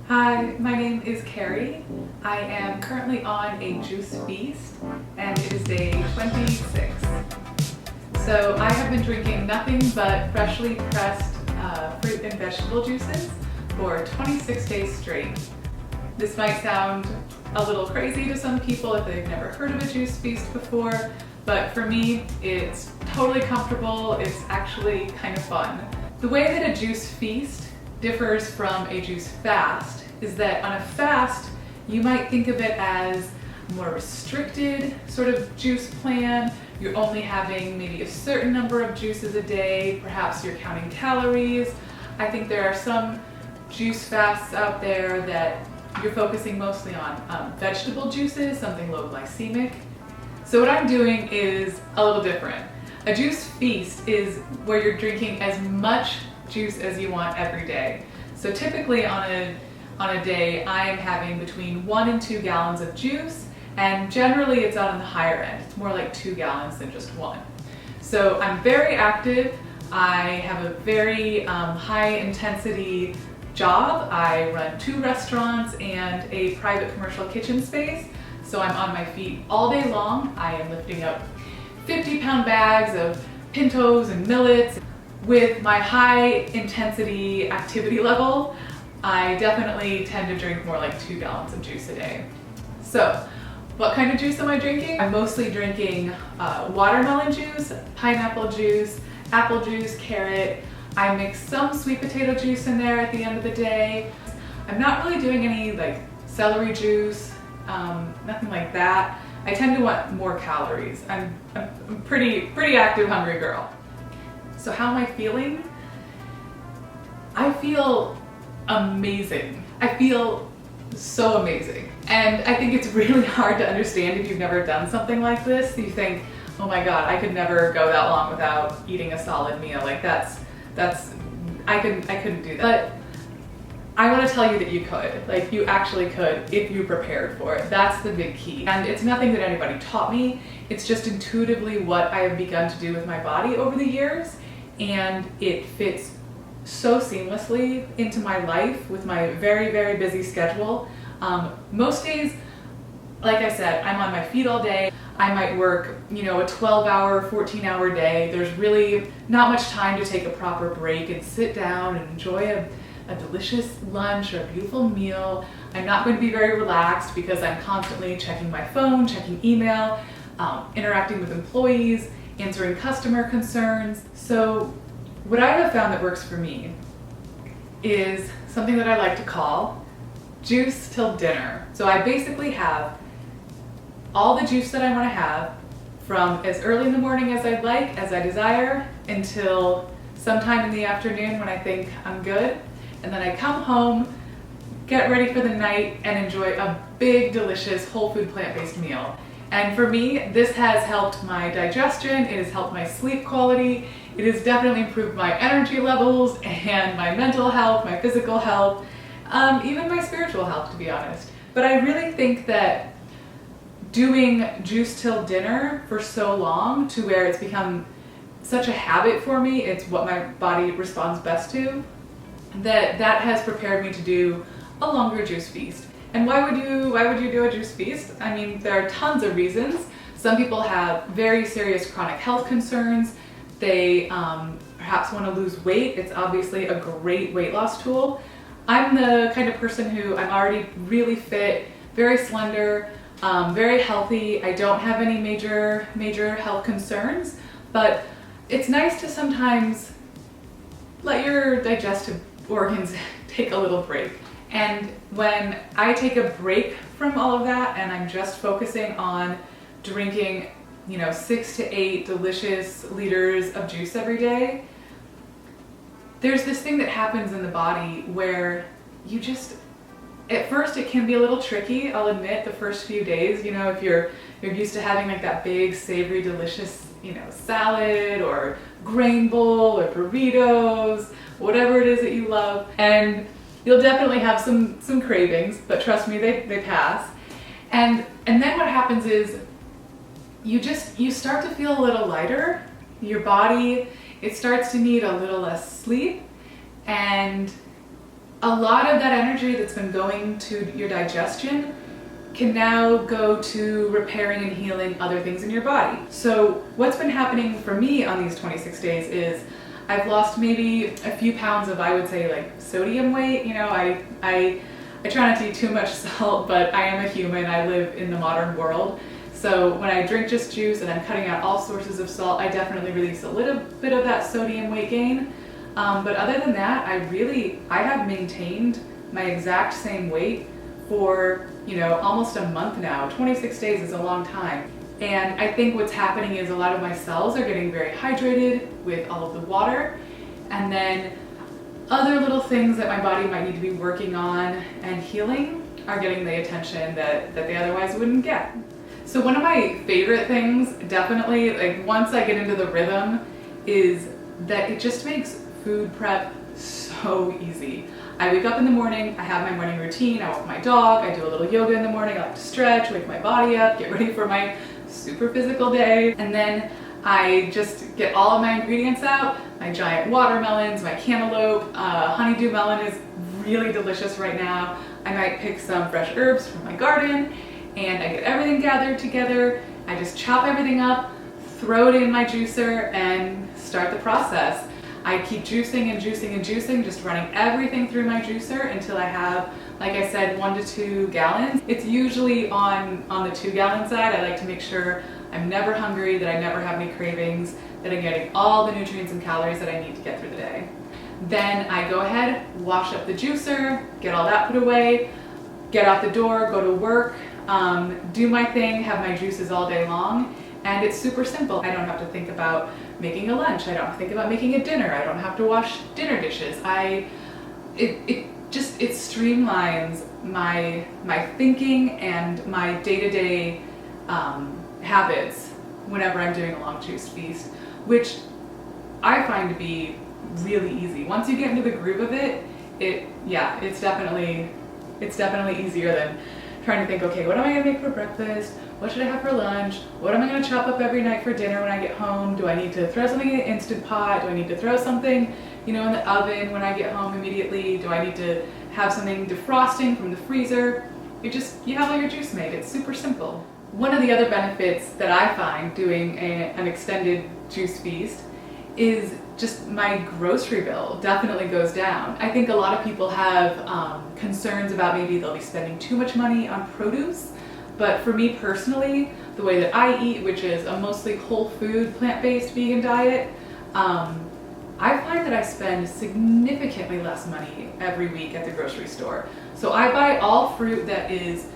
Hi, my name is Carrie. I am currently on a juice feast and it is day 26. So I have been drinking nothing but freshly pressed fruit and vegetable juices for 26 days straight. This might sound a little crazy to some people if they've never heard of a juice feast before, but for me it's totally comfortable. It's actually kind of fun. The way that a juice feast differs from a juice fast is that on a fast you might think of it as a more restricted sort of juice plan. You're only having maybe a certain number of juices a day, perhaps you're counting calories. I think there are some juice fasts out there that you're focusing mostly on vegetable juices, something low glycemic. So what I'm doing is a little different. A juice feast is where you're drinking as much juice as you want every day. So typically on a day I am having between 1 and 2 gallons of juice, and generally it's on the higher end. It's more like 2 gallons than just 1. So I'm very active. I have a very high intensity job. I run 2 restaurants and a private commercial kitchen space. So I'm on my feet all day long. I am lifting up 50-pound bags of pintos and millets. With my high intensity activity level, I definitely tend to drink more like 2 gallons of juice a day. So what kind of juice am I drinking? I'm mostly drinking watermelon juice, pineapple juice, apple juice, carrot. I mix some sweet potato juice in there at the end of the day. I'm not really doing any like celery juice, nothing like that. I tend to want more calories. I'm a pretty active, hungry girl. So how am I feeling? I feel amazing. I feel so amazing. And I think it's really hard to understand if you've never done something like this. You think, oh my God, I could never go that long without eating a solid meal. Like I couldn't do that. But I want to tell you that you could. Like, you actually could if you prepared for it. That's the big key. And it's nothing that anybody taught me. It's just intuitively what I have begun to do with my body over the years. And it fits so seamlessly into my life with my very, very busy schedule. Most days, like I said, I'm on my feet all day. I might work, a 12-hour, 14-hour day. There's really not much time to take a proper break and sit down and enjoy a delicious lunch or a beautiful meal. I'm not going to be very relaxed because I'm constantly checking my phone, checking email, interacting with employees, answering customer concerns. So what I have found that works for me is something that I like to call juice till dinner. So I basically have all the juice that I want to have from as early in the morning as I'd like, as I desire, until sometime in the afternoon when I think I'm good. And then I come home, get ready for the night, and enjoy a big, delicious, whole food, plant-based meal. And for me, this has helped my digestion, it has helped my sleep quality, it has definitely improved my energy levels and my mental health, my physical health, even my spiritual health, to be honest. But I really think that doing juice till dinner for so long, to where it's become such a habit for me, it's what my body responds best to, that has prepared me to do a longer juice feast. And why would you do a juice feast? I mean, there are tons of reasons. Some people have very serious chronic health concerns. They perhaps want to lose weight. It's obviously a great weight loss tool. I'm the kind of person who I'm already really fit, very slender, very healthy. I don't have any major health concerns, but it's nice to sometimes let your digestive organs take a little break. And when I take a break from all of that and I'm just focusing on drinking, 6 to 8 delicious liters of juice every day, there's this thing that happens in the body where you just, at first it can be a little tricky, I'll admit, the first few days, if you're used to having like that big, savory, delicious, salad or grain bowl or burritos, whatever it is that you love. And you'll definitely have some cravings, but trust me, they pass. And then what happens is you start to feel a little lighter. Your body, it starts to need a little less sleep, and a lot of that energy that's been going to your digestion can now go to repairing and healing other things in your body. So what's been happening for me on these 26 days is I've lost maybe a few pounds of, I would say, like sodium weight. You know, I try not to eat too much salt, but I am a human. I live in the modern world. So when I drink just juice and I'm cutting out all sources of salt, I definitely release a little bit of that sodium weight gain. But other than that, I have maintained my exact same weight for, you know, almost a month now. 26 days is a long time. And I think what's happening is a lot of my cells are getting very hydrated with all of the water. And then other little things that my body might need to be working on and healing are getting the attention that they otherwise wouldn't get. So one of my favorite things, definitely, like once I get into the rhythm, is that it just makes food prep so easy. I wake up in the morning, I have my morning routine, I walk my dog, I do a little yoga in the morning, I like to stretch, wake my body up, get ready for my super physical day, and then I just get all of my ingredients out, my giant watermelons, my cantaloupe, honeydew melon is really delicious right now. I might pick some fresh herbs from my garden, and I get everything gathered together. I just chop everything up, throw it in my juicer, and start the process. I keep juicing and juicing and juicing, just running everything through my juicer until I have, like I said, 1 to 2 gallons. It's usually on the 2-gallon side. I like to make sure I'm never hungry, that I never have any cravings, that I'm getting all the nutrients and calories that I need to get through the day. Then I go ahead, wash up the juicer, get all that put away, get out the door, go to work, do my thing, have my juices all day long, and it's super simple. I don't have to think about making a lunch, I don't have to think about making a dinner, I don't have to wash dinner dishes. It streamlines my thinking and my day-to-day habits whenever I'm doing a long juice feast, which I find to be really easy. Once you get into the groove of it, it's definitely easier than trying to think, okay, what am I gonna make for breakfast? What should I have for lunch? What am I gonna chop up every night for dinner when I get home? Do I need to throw something in an Instant Pot? Do I need to throw something, you know, in the oven when I get home immediately? Do I need to have something defrosting from the freezer? You have all your juice made. It's super simple. One of the other benefits that I find doing an extended juice feast is just my grocery bill definitely goes down. I think a lot of people have concerns about maybe they'll be spending too much money on produce, but for me personally, the way that I eat, which is a mostly whole food, plant-based vegan diet, I find that I spend significantly less money every week at the grocery store. So I buy all fruit that is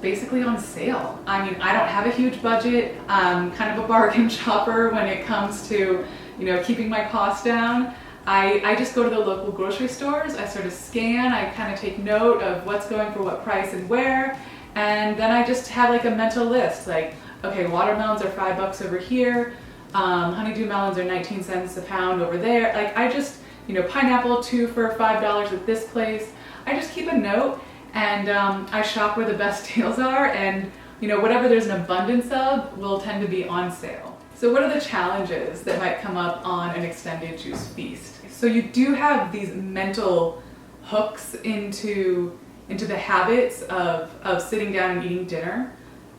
basically on sale. I mean, I don't have a huge budget. I'm kind of a bargain shopper when it comes to, you know, keeping my costs down. I just go to the local grocery stores, I sort of scan, I kind of take note of what's going for what price and where, and then I just have like a mental list, like, okay, watermelons are $5 over here, honeydew melons are 19 cents a pound over there. Like I just, you know, pineapple 2 for $5 at this place. I just keep a note, and I shop where the best deals are, and you know, whatever there's an abundance of will tend to be on sale. So what are the challenges that might come up on an extended juice feast? So you do have these mental hooks into the habits of sitting down and eating dinner.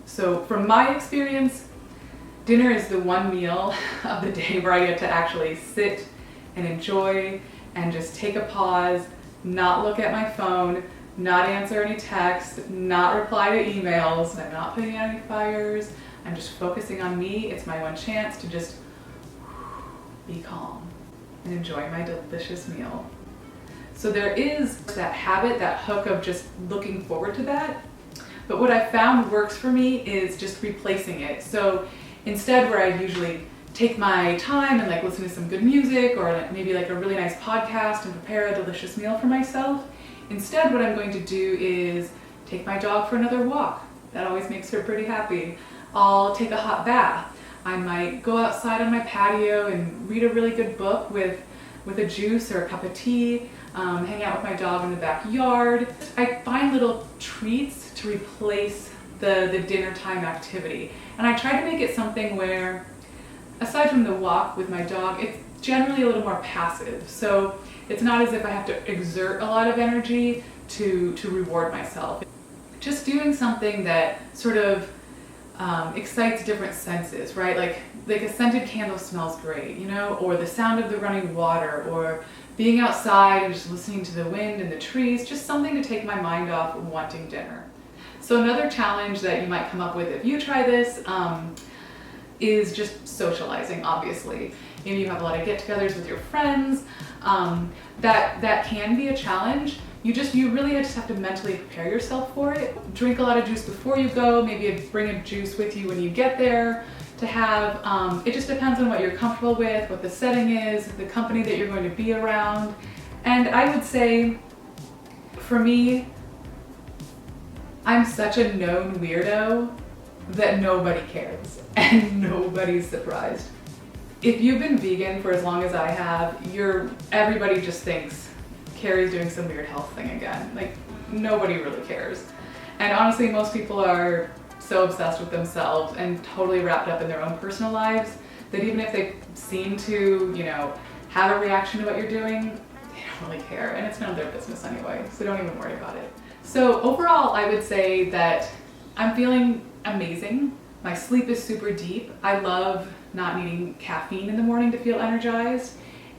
So from my experience, dinner is the one meal of the day where I get to actually sit and enjoy and just take a pause, not look at my phone, not answer any texts, not reply to emails, I'm not putting out any fires, I'm just focusing on me. It's my one chance to just be calm and enjoy my delicious meal. So there is that habit, that hook of just looking forward to that. But what I found works for me is just replacing it. So instead, where I usually take my time and like listen to some good music or maybe like a really nice podcast and prepare a delicious meal for myself, instead what I'm going to do is take my dog for another walk. That always makes her pretty happy. I'll take a hot bath. I might go outside on my patio and read a really good book with a juice or a cup of tea, hang out with my dog in the backyard. I find little treats to replace the dinner time activity. And I try to make it something where, aside from the walk with my dog, it's generally a little more passive. So it's not as if I have to exert a lot of energy to reward myself. Just doing something that sort of excites different senses, right? Like a scented candle smells great, you know, or the sound of the running water, or being outside and just listening to the wind and the trees, just something to take my mind off wanting dinner. So another challenge that you might come up with if you try this is just socializing, obviously. Maybe you have a lot of get-togethers with your friends. That can be a challenge. You really just have to mentally prepare yourself for it. Drink a lot of juice before you go, maybe bring a juice with you when you get there to have. It just depends on what you're comfortable with, what the setting is, the company that you're going to be around. And I would say, for me, I'm such a known weirdo that nobody cares and nobody's surprised. If you've been vegan for as long as I have, everybody just thinks Carrie's doing some weird health thing again. Like, nobody really cares. And honestly, most people are so obsessed with themselves and totally wrapped up in their own personal lives that even if they seem to, you know, have a reaction to what you're doing, they don't really care, and it's none of their business anyway, so don't even worry about it. So overall, I would say that I'm feeling amazing. My sleep is super deep. I love not needing caffeine in the morning to feel energized,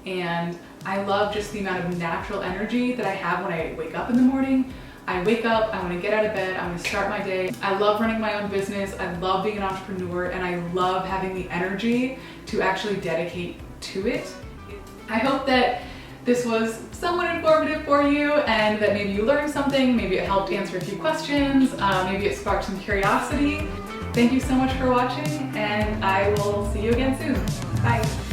and I love just the amount of natural energy that I have when I wake up in the morning. I wake up, I want to get out of bed, I want to start my day. I love running my own business, I love being an entrepreneur, and I love having the energy to actually dedicate to it. I hope that this was somewhat informative for you and that maybe you learned something, maybe it helped answer a few questions, maybe it sparked some curiosity. Thank you so much for watching, and I will see you again soon. Bye.